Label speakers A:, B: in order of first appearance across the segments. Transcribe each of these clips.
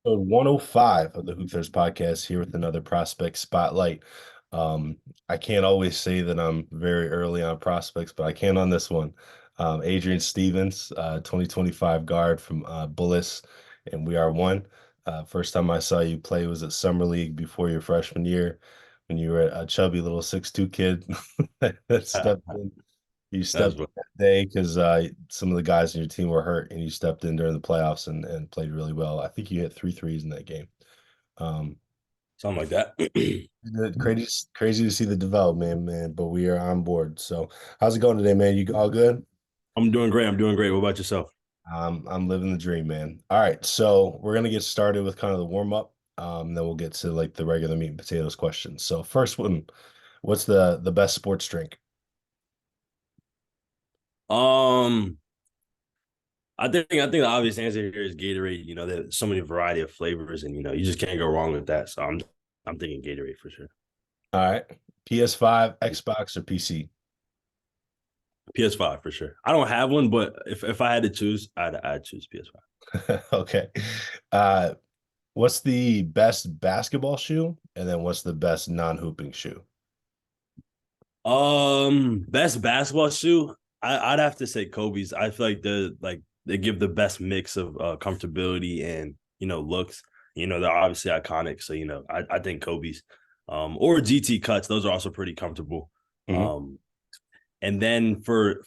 A: Episode 105 of the Hoopers podcast here with another prospect spotlight. Um, I can't always say that I'm very early on prospects, but I can on this one. Adrien Stevens, 2025 guard from Bullis and WeR1. First time I saw you play was at Summer League before your freshman year when you were a chubby little 6'2" kid that stepped in. You
B: That's
A: stepped in
B: what
A: that day because some of the guys in your team were hurt, and you stepped in during the playoffs and played really well. I think you hit three threes in that game. Um,
B: something like that.
A: crazy to see the development, man. But we are on board. So, how's it going today, man? You all good?
B: I'm doing great. I'm doing great. What about yourself?
A: I'm living the dream, man. All right, so we're gonna get started with kind of the warm up. Then we'll get to like the regular meat and potatoes questions. So, first one, what's the best sports drink?
B: Um, I think the obvious answer here is Gatorade. You know, there's so many variety of flavors, and you just can't go wrong with that. So I'm thinking Gatorade for sure.
A: All right, PS5, Xbox, or PC?
B: PS5 for sure. I don't have one, but if I had to choose, I'd choose PS5.
A: Okay. Uh, what's the best basketball shoe? And then what's the best non-hooping shoe?
B: Best basketball shoe. I'd have to say Kobe's. I feel like they give the best mix of comfortability and looks. They're obviously iconic, so I think Kobe's. Or GT cuts. Those are also pretty comfortable.
A: Mhm.
B: Um, and then for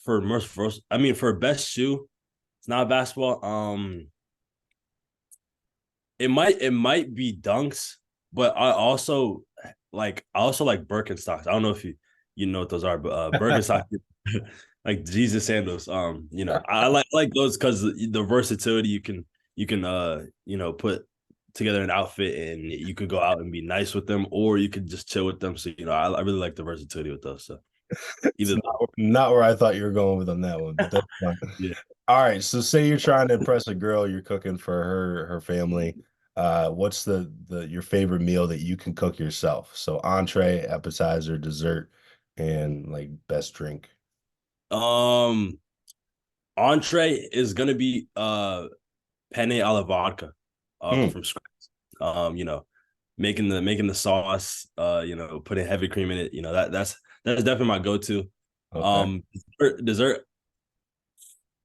B: best shoe, it's not basketball. It might be Dunks, but I also like Birkenstocks. I don't know if you know what those are, but Birkenstocks like Jesus sandals. I like those because the versatility you can put together an outfit and you could go out and be nice with them, or you could just chill with them. So I really like the versatility with those. So
A: It's
B: either
A: not where I thought you were going with on that one, but that's fine.
B: yeah.
A: All right, so say you're trying to impress a girl, you're cooking for her family. What's the your favorite meal that you can cook yourself? So entree, appetizer, dessert, and like best drink.
B: Um, entree is gonna be penne alla vodka,
A: Mm,
B: from scratch. Making the sauce, putting heavy cream in it. That's definitely my go-to.
A: okay.
B: Dessert,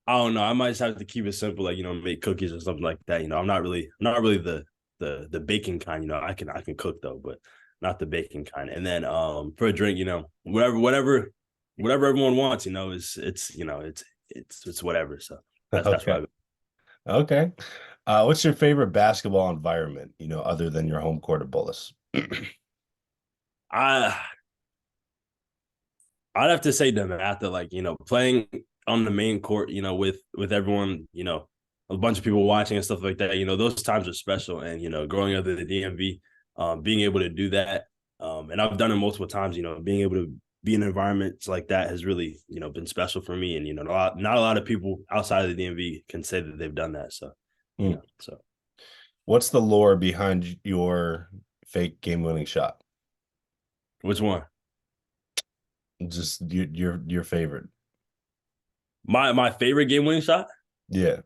B: I don't know. I might just have to keep it simple, like make cookies or something like that. I'm not really the baking kind. I can cook though, but not the baking kind. And then for a drink, whatever everyone wants, it's whatever. So that's why
A: Okay. Okay. What's your favorite basketball environment, other than your home court of Bullis?
B: I I'd have to say them after, like, playing on the main court, with everyone, a bunch of people watching and stuff like that. Those times are special. And growing up in the DMV, being able to do that, and I've done it multiple times. Being able to be in environments like that has really, been special for me. And not a lot of people outside of the DMV can say that they've done that. So,
A: Mm.
B: so
A: What's the lore behind your fake game-winning shot?
B: which one?
A: Just your favorite.
B: My favorite game winning shot.
A: Yeah.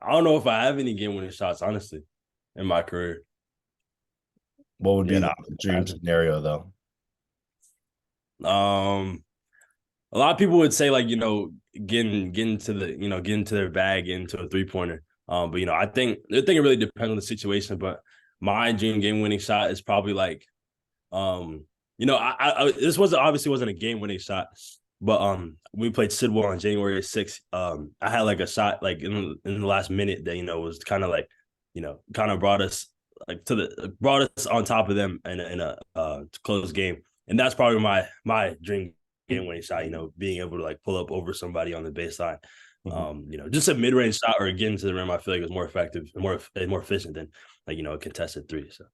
B: I don't know if I have any game winning shots, honestly, in my career.
A: What would
B: Yeah,
A: be
B: no,
A: the dream scenario though?
B: A lot of people would say, like, getting to their bag, into a 3-pointer. But I think it really depends on the situation. But my dream game winning shot is probably like, this wasn't a game winning shot, but we played Sidwell on January 6th. I had like a shot like in the last minute that was kind of like, kind of brought us on top of them in a close game, and that's probably my dream game winning shot. Being able to like pull up over somebody on the baseline.
A: Mhm.
B: Just a mid range shot or getting to the rim, I feel like is more effective and more efficient than, like, a contested three. So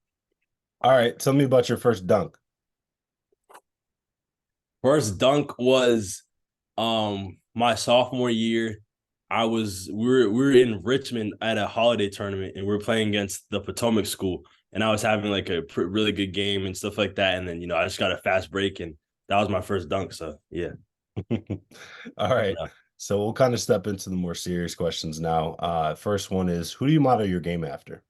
A: All right, tell me about your first dunk.
B: first dunk was my sophomore year. We were in Richmond at a holiday tournament, and we were playing against the Potomac school, and I was having like a really good game and stuff like that. And then I just got a fast break, and that was my first dunk. So yeah.
A: All right. So we'll kind of step into the more serious questions now. First one is, who do you model your game after?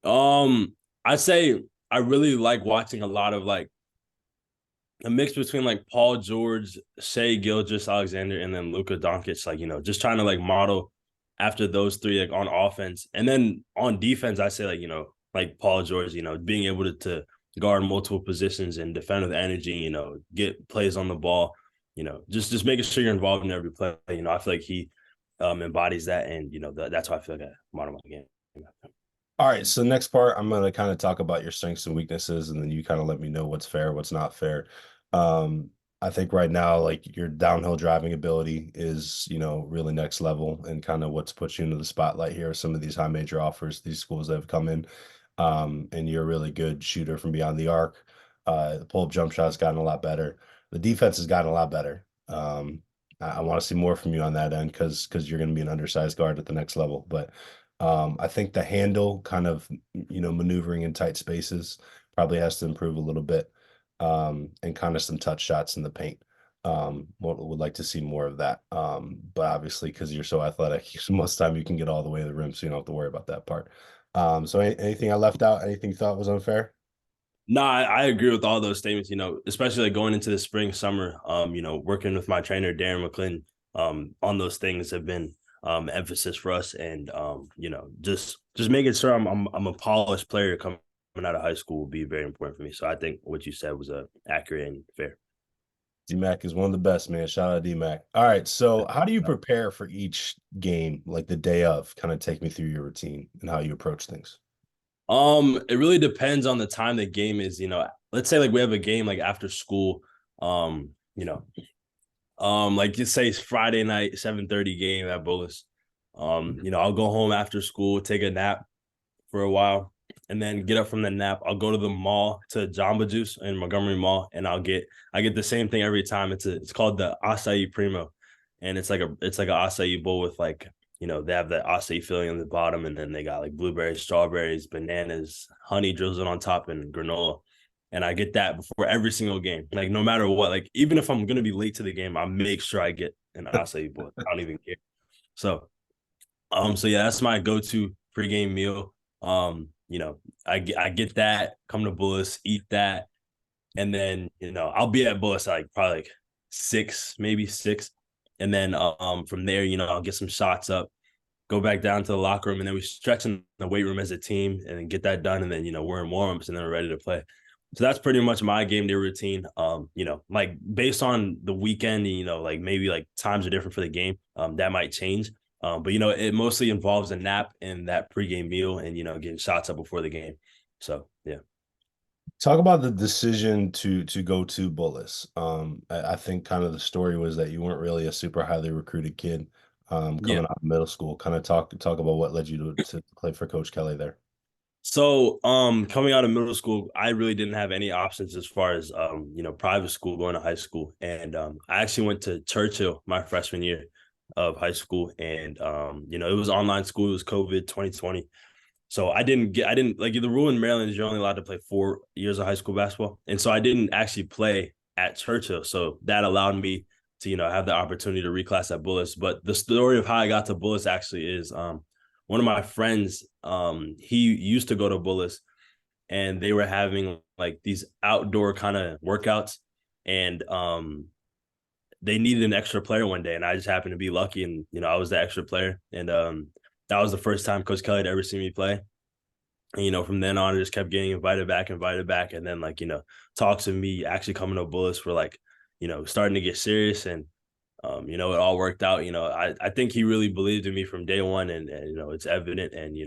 B: I'd say I really like watching a lot of like a mix between like Paul George, Shea Gilgeous-Alexander, and then Luka Doncic. Like, just trying to like model after those three, like on offense. And then on defense, I say like, like Paul George, being able to guard multiple positions and defend with energy, get plays on the ball, just making sure you're involved in every play. I feel like he embodies that. And, that's why I feel like I model my game.
A: All right, so next part, I'm going to kind of talk about your strengths and weaknesses, and then you kind of let me know what's fair, what's not fair. Um, I think right now, like your downhill driving ability is, really next level, and kind of what's put you into the spotlight here. Some of these high major offers, these schools that have come in, and you're a really good shooter from beyond the arc. The pull-up jump shot has gotten a lot better. The defense has gotten a lot better. I want to see more from you on that end because you're going to be an undersized guard at the next level, but. I think the handle kind of, maneuvering in tight spaces probably has to improve a little bit. And kind of some touch shots in the paint. Would like to see more of that. But obviously, because you're so athletic, most time you can get all the way to the rim, so you don't have to worry about that part. So anything I left out, anything you thought was unfair?
B: No, I agree with all those statements, especially like going into the spring, summer, working with my trainer, Darren McClin, on those things have been emphasis for us. And, just making sure I'm a polished player coming out of high school will be very important for me. So I think what you said was accurate and fair.
A: D-Mac is one of the best, man. Shout out D-Mac. All right, so how do you prepare for each game, like the day of? Kind of take me through your routine and how you approach things.
B: It really depends on the time the game is, let's say like we have a game like after school, um, you know, like just say it's Friday night, 7:30 game at Bullis. I'll go home after school, take a nap for a while, and then get up from the nap. I'll go to the mall to Jamba Juice in Montgomery Mall, and I get the same thing every time. It's called the acai primo, and it's like a acai bowl with like they have the acai filling on the bottom, and then they got like blueberries, strawberries, bananas, honey drizzled on top, and granola. And I get that before every single game, like no matter what. Like even if I'm gonna be late to the game, I make sure I get an acai bowl. I don't even care. So so yeah, that's my go-to pregame meal. I get that, come to Bullis, eat that, and then I'll be at Bullis at like probably like 6, maybe 6, and then from there, I'll get some shots up, go back down to the locker room, and then we stretch in the weight room as a team, and then get that done, and then we're in warm-ups, and then we're ready to play. So that's pretty much my game day routine. Like based on the weekend, like maybe like times are different for the game. That might change. But it mostly involves a nap and that pregame meal and getting shots up before the game. So yeah.
A: Talk about the decision to go to Bullis. I think kind of the story was that you weren't really a super highly recruited kid
B: Yeah.
A: coming out of middle school. Kind of talk about what led you to play for Coach Kelly there.
B: So coming out of middle school, I really didn't have any options as far as private school going to high school. And I actually went to Churchill my freshman year of high school. And it was online school, it was COVID 2020. So I didn't like the rule in Maryland is you're only allowed to play 4 years of high school basketball. And so I didn't actually play at Churchill. So that allowed me to, have the opportunity to reclass at Bullis. But the story of how I got to Bullis actually is one of my friends, he used to go to Bullis and they were having like these outdoor kind of workouts. And they needed an extra player one day. And I just happened to be lucky. And, I was the extra player. And that was the first time Coach Kelly had ever seen me play. And, from then on, I just kept getting invited back. And then, like, talks of me actually coming to Bullis were like, starting to get serious. And, it all worked out. I think he really believed in me from day one. And it's evident. And,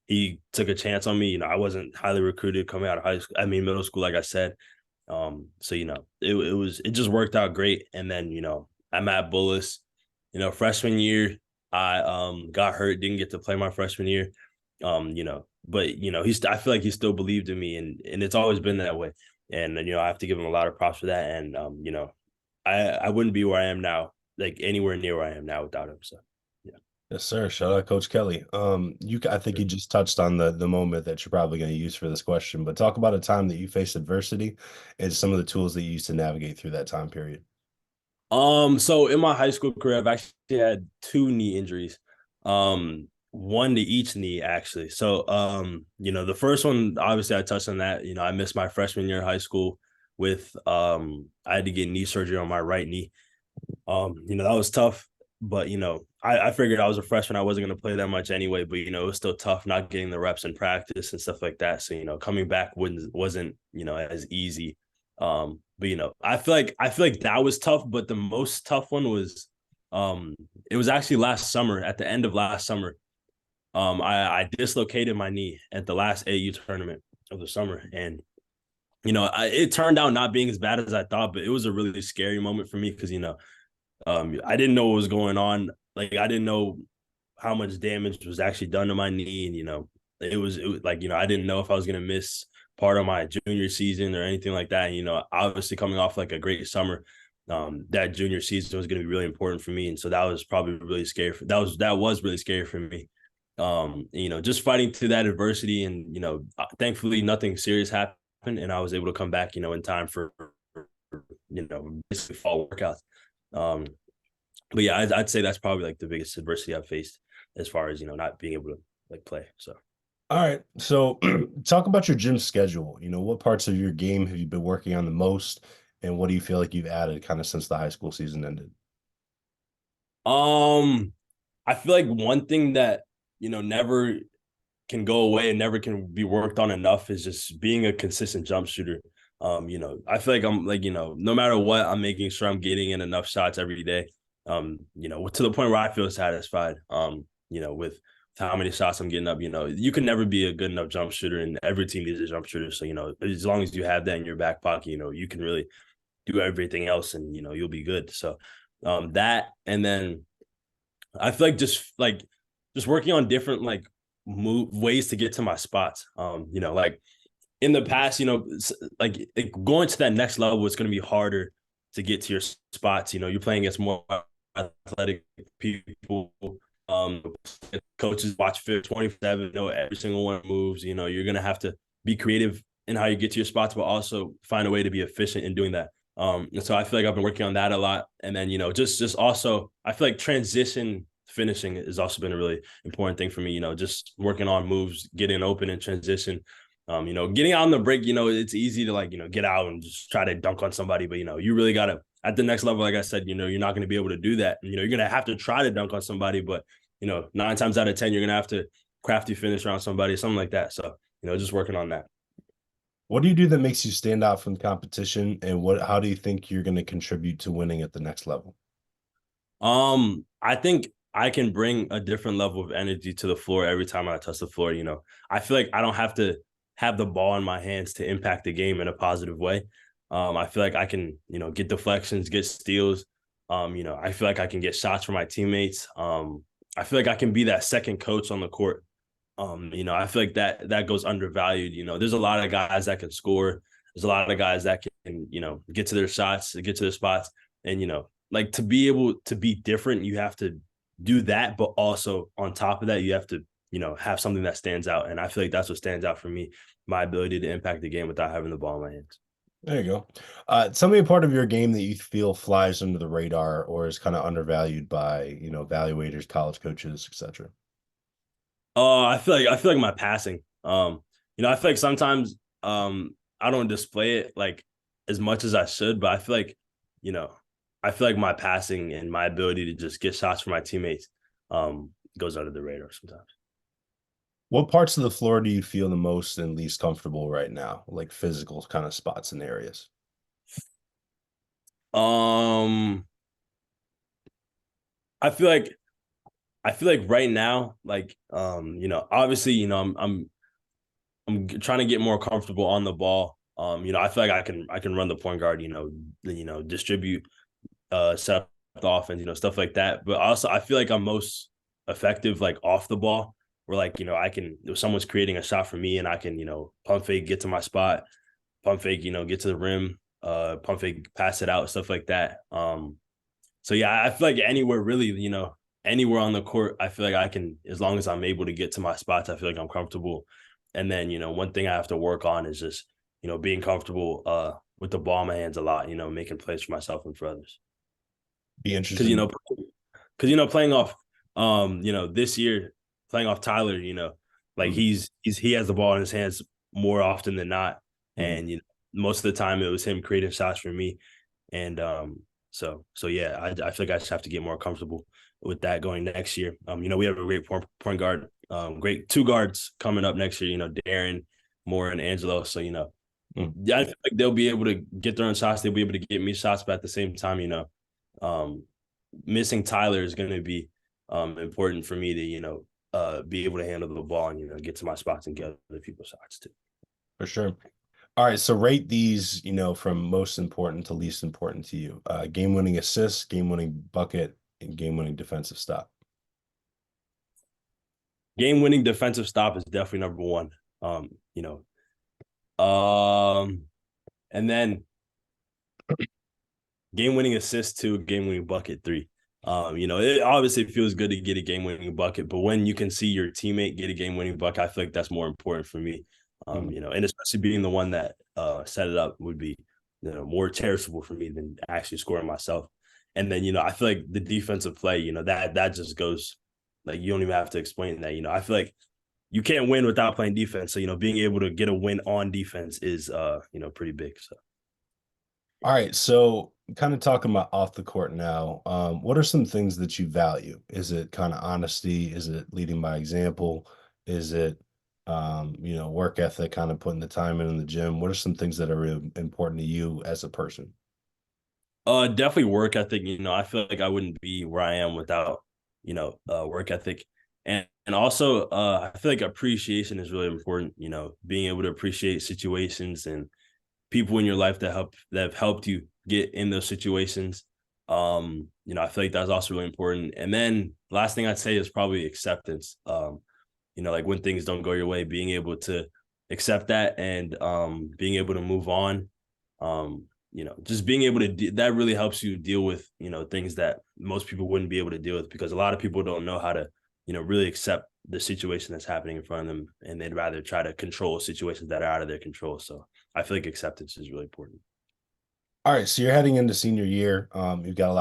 B: he took a chance on me. I wasn't highly recruited coming out of middle school, like I said. So, it just worked out great. And then, I'm at Bullis, freshman year, I got hurt, didn't get to play my freshman year. But I feel like he still believed in me and it's always been that way. And I have to give him a lot of props for that. And I wouldn't be where I am now, like anywhere near where I am now without him. So yeah.
A: Yes, sir. Shout out Coach Kelly. I think you just touched on the moment that you're probably going to use for this question, but talk about a time that you faced adversity and some of the tools that you used to navigate through that time period.
B: So in my high school career, I've actually had two knee injuries. One to each knee actually. So the first one, obviously I touched on that. I missed my freshman year of high school with I had to get knee surgery on my right knee. That was tough, but I figured I was a freshman, I wasn't gonna play that much anyway, but it was still tough not getting the reps in practice and stuff like that. So, coming back wasn't, as easy. But I feel like that was tough, but the most tough one was it was actually last summer, at the end of last summer. I dislocated my knee at the last AU tournament of the summer. And it turned out not being as bad as I thought, but it was a really scary moment for me because I didn't know what was going on. Like I didn't know how much damage was actually done to my knee, and it was like I didn't know if I was gonna miss part of my junior season or anything like that. And, obviously coming off like a great summer, that junior season was gonna be really important for me, and so that was probably really scary. That was really scary for me. Just fighting through that adversity, and thankfully nothing serious happened, and I was able to come back, in time for basically fall workouts. Um, but yeah, I'd say that's probably like the biggest adversity I've faced as far as not being able to like play. So
A: All right. So talk about your gym schedule. What parts of your game have you been working on the most, and what do you feel like you've added kind of since the high school season ended?
B: um I feel like one thing that never can go away and never can be worked on enough is just being a consistent jump shooter. I feel like I'm like, no matter what, I'm making sure I'm getting in enough shots every day. To the point where I feel satisfied. With how many shots I'm getting up, you can never be a good enough jump shooter, and every team needs a jump shooter. So, as long as you have that in your back pocket, you can really do everything else, and you'll be good. So that, and then I feel like just working on different like ways to get to my spots. Like in the past, like going to that next level, it's going to be harder to get to your spots. You're playing against more athletic people. Um, Coaches watch fit 24/7, know every single one moves. You're going to have to be creative in how you get to your spots, but also find a way to be efficient in doing that. And so I feel like I've been working on that a lot. And then, just also, I feel like transition finishing has also been a really important thing for me, just working on moves, getting open in transition. Getting out on the break, it's easy to like, get out and just try to dunk on somebody, but you really gotta at the next level, like I said, you're not gonna be able to do that. You're gonna have to try to dunk on somebody, but 9 times out of 10, you're gonna have to crafty finish around somebody, something like that. So, just working on that.
A: What do you do that makes you stand out from the competition, and how do you think you're going to contribute to winning at the next level?
B: I think I can bring a different level of energy to the floor every time I touch the floor. I feel like I don't have to have the ball in my hands to impact the game in a positive way. I feel like I can, get deflections, get steals. I feel like I can get shots for my teammates. I feel like I can be that second coach on the court. I feel like that goes undervalued. There's a lot of guys that can score. There's a lot of guys that can, get to their shots, get to their spots. And, like to be able to be different, you have to do that. But also on top of that, you have to, have something that stands out. And I feel like that's what stands out for me, my ability to impact the game without having the ball in my hands.
A: There you go. Tell me a part of your game that you feel flies under the radar or is kind of undervalued by, evaluators, college coaches, etc.
B: I feel like my passing. I feel like sometimes I don't display it like as much as I should, but you know, I feel like my passing and my ability to just get shots for my teammates goes under the radar sometimes.
A: What parts of the floor do you feel the most and least comfortable right now, like physical kind of spots and areas?
B: Um, I feel like right now, like obviously, I'm trying to get more comfortable on the ball. I feel like I can run the point guard, distribute, set up the offense, stuff like that. But also, I feel like I'm most effective like off the ball, where like I can if someone's creating a shot for me, and I can pump fake, get to my spot, pump fake, get to the rim, pump fake, pass it out, stuff like that. So yeah, I feel like anywhere really, anywhere on the court, I feel like I can, as long as I'm able to get to my spots, I feel like I'm comfortable. And then, one thing I have to work on is just, being comfortable with the ball in my hands a lot, making plays for myself and for others.
A: Be
B: because
A: interested.
B: playing off this year playing off Tyler, like
A: Mhm,
B: he has the ball in his hands more often than not,
A: mhm.
B: and most of the time it was him creating shots for me, and so yeah, I feel like I just have to get more comfortable with that going next year. We have a great point guard, great two guards coming up next year. Darren Moore and Angelo. So
A: Mm,
B: yeah, I feel like they'll be able to get their own shots. They'll be able to get me shots, but at the same time, um, missing Tyler is going to be important for me to be able to handle the ball and get to my spots and get other people's shots too.
A: for sure. All right, so rate these, from most important to least important to you. Game-winning assist, game-winning bucket, and game-winning defensive stop.
B: Game winning defensive stop is definitely number one. Um, you know, um, and then game winning assist two, game winning bucket three. It obviously feels good to get a game winning bucket, but when you can see your teammate get a game winning bucket, I feel like that's more important for me.
A: Mhm.
B: And especially being the one that set it up would be more charitable for me than actually scoring myself. And then I feel like the defensive play, that just goes like you don't even have to explain that. I feel like you can't win without playing defense. So, being able to get a win on defense is pretty big. So
A: All right, so kind of talking about off the court now. What are some things that you value? Is it kind of honesty? Is it leading by example? Is it, work ethic, kind of putting the time in the gym? What are some things that are really important to you as a person?
B: definitely work ethic. I feel like I wouldn't be where I am without, work ethic. And also I feel like appreciation is really important, being able to appreciate situations and people in your life that have helped you get in those situations. I feel like that's also really important. And then last thing I'd say is probably acceptance. Like when things don't go your way, being able to accept that and being able to move on. Just being able to that really helps you deal with, things that most people wouldn't be able to deal with because a lot of people don't know how to, really accept the situation that's happening in front of them and they'd rather try to control situations that are out of their control. So I feel like acceptance is really important.
A: All right, so you're heading into senior year. You've got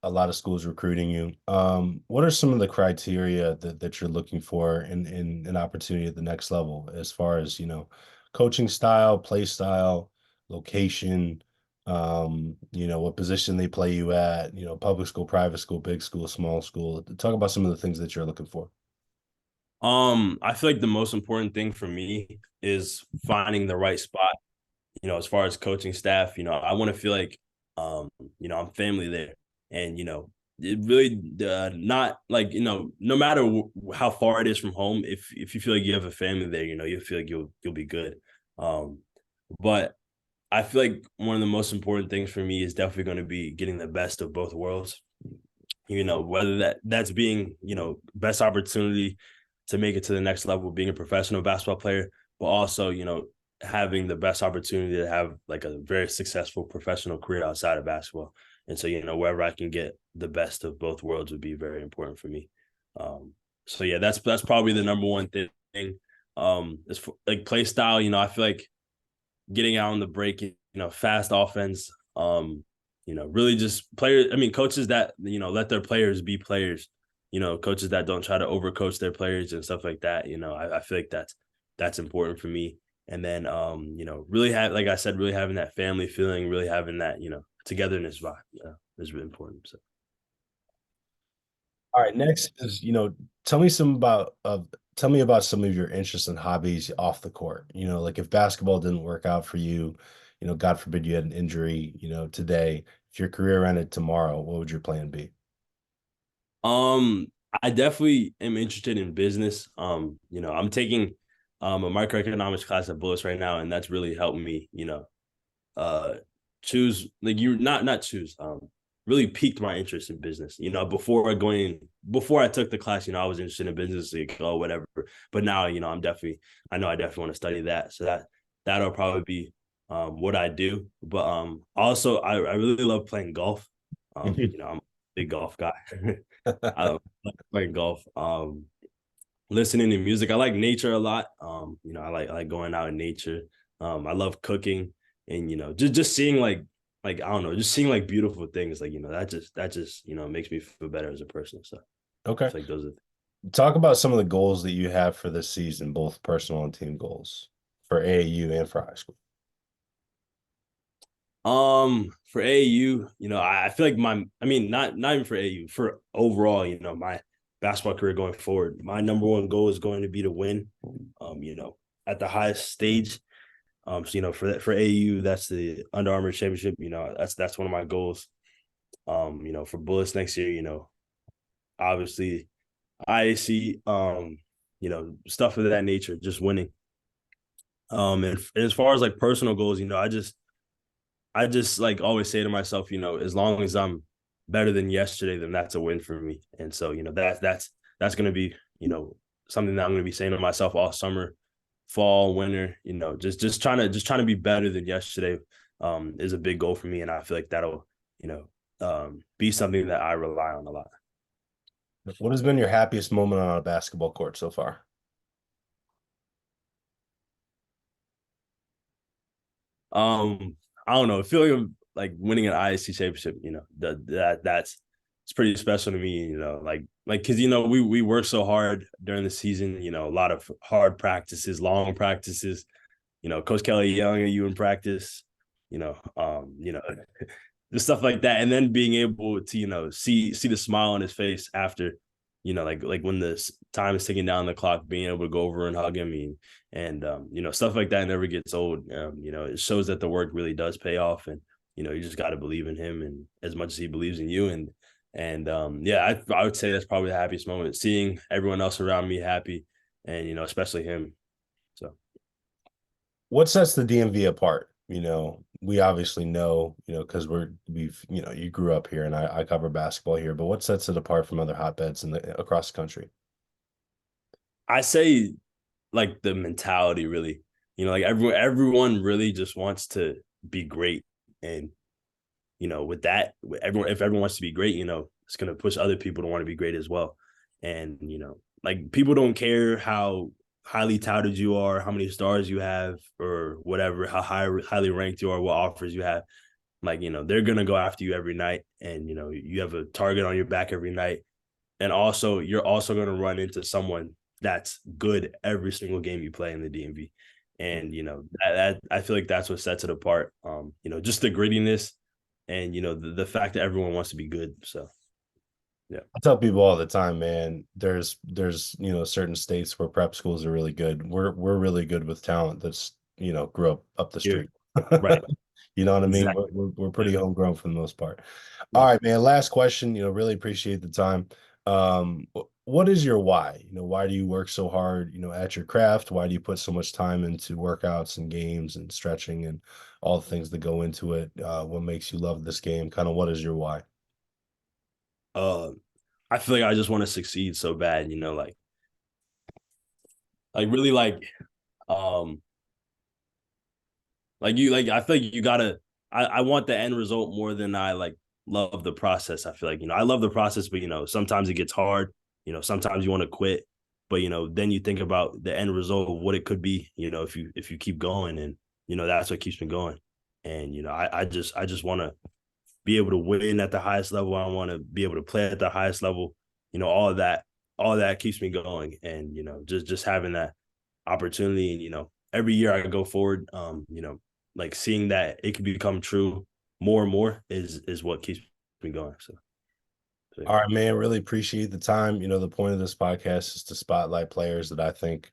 A: a lot of schools recruiting you. What are some of the criteria that you're looking for in an opportunity at the next level, as far as coaching style, play style, location, what position they play you at, public school, private school, big school, small school. Talk about some of the things that you're looking for.
B: I feel like the most important thing for me is finding the right spot, as far as coaching staff. I want to feel like I'm family there. And it really not like, no matter how far it is from home, if you feel like you have a family there, you feel like you'll be good. Um but I feel like one of the most important things for me is definitely going to be getting the best of both worlds. Whether that's being, best opportunity to make it to the next level, being a professional basketball player, but also, having the best opportunity to have like a very successful professional career outside of basketball. And so, wherever I can get the best of both worlds would be very important for me. Um, so yeah, that's probably the number one thing. As for, like play style, I feel like getting out on the break, fast offense, really just players. I mean, coaches that, let their players be players, coaches that don't try to overcoach their players and stuff like that. I feel like that's important for me. And then, really like I said, really having that family feeling, really having that, togetherness vibe, is really important. So.
A: All right, next is, tell me some about tell me about some of your interests and hobbies off the court. Like if basketball didn't work out for you, God forbid you had an injury, today, if your career ended tomorrow, what would your plan be?
B: Um, I definitely am interested in business. I'm taking a microeconomics class at Bullis right now, and that's really helped me, uh choose like you not choose, really piqued my interest in business. Before I took the class, I was interested in business, like oh whatever. But now, I know I definitely want to study that. So that'll probably be what I do. But also I really love playing golf. I'm a big golf guy. I like playing golf. Listening to music. I like nature a lot. I like going out in nature. I love cooking and just seeing like like I don't know, just seeing like beautiful things, like that just makes me feel better as a person. So I
A: Okay.
B: feel like those are
A: Talk about some of the goals that you have for this season, both personal and team goals for AAU and for high school.
B: for AAU, I feel like I mean not even for AAU, for overall, my basketball career going forward, my number one goal is going to be to win, at the highest stage. So for that, for AAU, that's the Under Armour championship. That's one of my goals. For Bullis next year, obviously IAC, stuff of that nature, just winning. And as far as like personal goals, I just like always say to myself, as long as I'm better than yesterday, then that's a win for me. And so, that's gonna be, something that I'm gonna be saying to myself all summer, fall, winter, just trying to be better than yesterday, is a big goal for me. And I feel like that'll, be something that I rely on a lot.
A: What has been your happiest moment on a basketball court so far?
B: I don't know, feeling like winning an ISC championship, that's it's pretty special to me, like because we work so hard during the season, a lot of hard practices, long practices, Coach Kelly yelling at you in practice, you know, um, you know, just stuff like that, and then being able to see the smile on his face after, like when the time is ticking down the clock, being able to go over and hug him, and stuff like that never gets old. It shows that the work really does pay off, and you just got to believe in him and as much as he believes in you, and yeah, I would say that's probably the happiest moment, seeing everyone else around me happy, and especially him. So
A: What sets the DMV apart? We obviously know, because you grew up here and I cover basketball here, but what sets it apart from other hotbeds across the country?
B: I say like the mentality really, like everyone really just wants to be great, and with that, everyone if everyone wants to be great, it's going to push other people to want to be great as well. And like people don't care how highly touted you are, how many stars you have, or whatever, how highly ranked you are, what offers you have. Like they're going to go after you every night, and you have a target on your back every night, and also you're also going to run into someone that's good every single game you play in the DMV. And that I feel like that's what sets it apart. Just the grittiness, and the fact that everyone wants to be good. So yeah.
A: I tell people all the time, man, there's certain states where prep schools are really good. We're really good with talent that's, grew up the
B: Yeah.
A: street.
B: Right.
A: You know what I mean?
B: Exactly.
A: We're
B: Yeah.
A: pretty homegrown for the most part. All
B: Yeah.
A: right, man. Last question. Really appreciate the time. What is your why? Why do you work so hard, at your craft? Why do you put so much time into workouts and games and stretching and all the things that go into it? What makes you love this game? Kind of what is your why?
B: Uh, I feel like I just want to succeed so bad, like really um like I feel like you gotta I want the end result more than I like love the process. I feel like, I love the process, but sometimes it gets hard, sometimes you want to quit, but then you think about the end result of what it could be, if you keep going, and that's what keeps me going. And I just want to be able to win at the highest level. I want to be able to play at the highest level. All that keeps me going, and just having that opportunity, and every year I go forward, like seeing that it can become true more and more is what keeps me going. So yeah.
A: All right, man. Really appreciate the time. The point of this podcast is to spotlight players that I think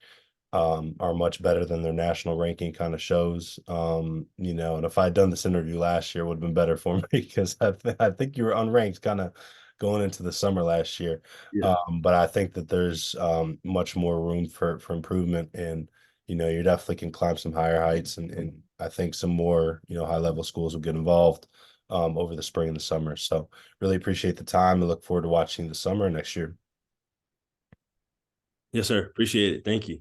A: are much better than their national ranking kind of shows. And if I'd done this interview last year, it would have been better for me because I think you were unranked kind of going into the summer last year.
B: Yeah.
A: But I think that there's much more room for improvement, and you definitely can climb some higher heights, and I think some more high level schools will get involved over the spring and the summer. So really appreciate the time and look forward to watching the summer next year.
B: Yes, sir. Appreciate it. Thank you.